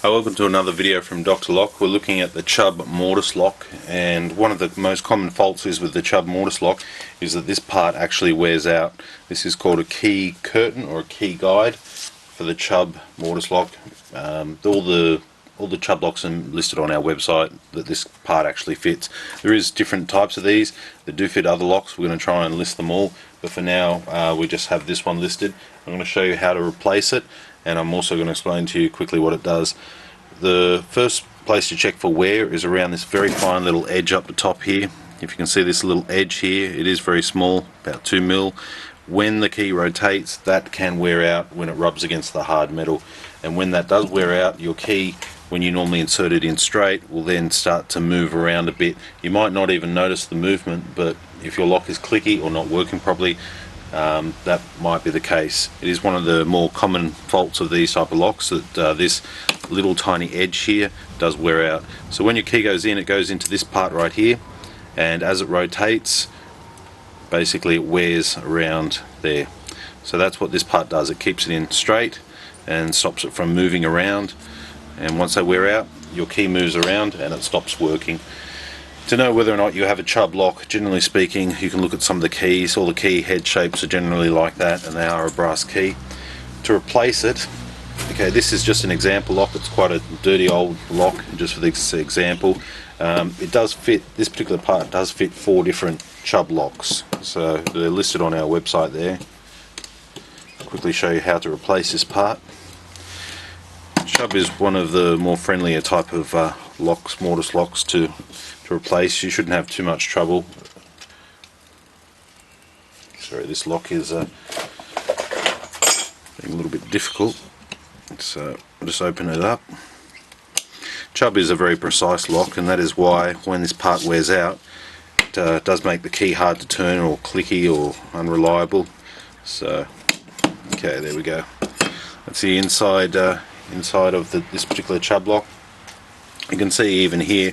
Hi, welcome to another video from Dr. Lock. We're looking at the Chubb Mortice lock, and one of the most common faults is with the Chubb Mortice lock is that this part actually wears out. This is called a key curtain or a key guide for the Chubb Mortice lock. All the Chubb locks are listed on our website that this part actually fits. There is different types of these that do fit other locks. We're going to try and list them all, but for now we just have this one listed. I'm going to show you how to replace it, and I'm also going to explain to you quickly what it does. The first place to check for wear is around this very fine little edge up the top here. If you can see this little edge here, it is very small, about 2 mil. When the key rotates, that can wear out when it rubs against the hard metal, and when that does wear out, your key, when you normally insert it in straight, will then start to move around a bit. You might not even notice the movement, but if your lock is clicky or not working properly, that might be the case. It is one of the more common faults of these type of locks that this little tiny edge here does wear out. So when your key goes in, it goes into this part right here, and as it rotates, basically it wears around there. So that's what this part does. It keeps it in straight and stops it from moving around, and once they wear out, your key moves around and it stops working. To know whether or not you have a Chubb lock, generally speaking, you can look at some of the keys. All the key head shapes are generally like that, and they are a brass key. To replace it, okay, this is just an example lock. It's quite a dirty old lock, just for this example. It does fit, this particular part does fit 4 different Chubb locks, so they're listed on our website there. I'll quickly show you how to replace this part. Chubb is one of the more friendlier type of locks, mortise locks to replace. You shouldn't have too much trouble. Sorry, this lock is being a little bit difficult, so I'll just open it up. Chubb is a very precise lock, and that is why when this part wears out, it does make the key hard to turn or clicky or unreliable. So, okay, there we go. That's the inside of this particular Chubb lock. You can see even here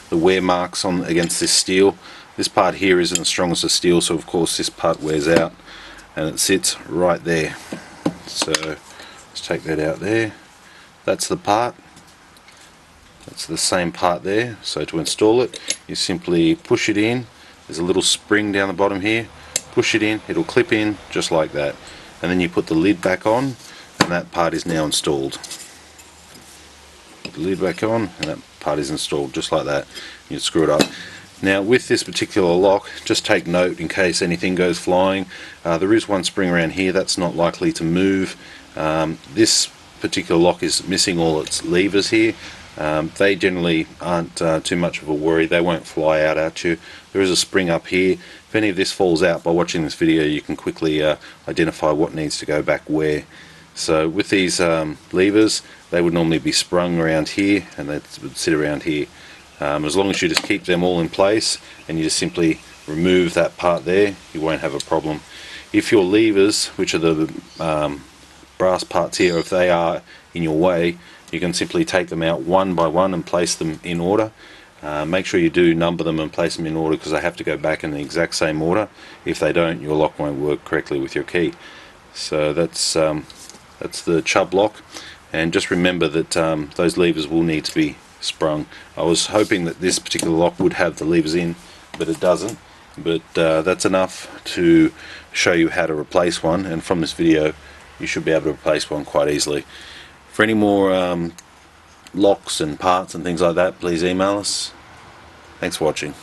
the wear marks on against this steel. This part here isn't as strong as the steel, so of course this part wears out, and it sits right there. So let's take that out there. That's the part. That's the same part there. So to install it, you simply push it in. There's a little spring down the bottom here. Push it in, it'll clip in just like that, and then you put the lid back on, and that part is now installed. Put the lid back on, and that part is installed just like that. You screw it up. Now with this particular lock, just take note in case anything goes flying. There is one spring around here that's not likely to move. This particular lock is missing all its levers here. They generally aren't too much of a worry. They won't fly out at you. There is a spring up here. If any of this falls out by watching this video, you can quickly identify what needs to go back where. So with these levers, they would normally be sprung around here, and they would sit around here. As long as you just keep them all in place and you just simply remove that part there, you won't have a problem. If your levers, which are the brass parts here, if they are in your way, you can simply take them out one by one and place them in order. Make sure you do number them and place them in order, because they have to go back in the exact same order. If they don't, your lock won't work correctly with your key. So that's the Chubb lock, and just remember that those levers will need to be sprung. I was hoping that this particular lock would have the levers in, but it doesn't. But that's enough to show you how to replace one, and from this video you should be able to replace one quite easily. For any more locks and parts and things like that, please email us. Thanks for watching.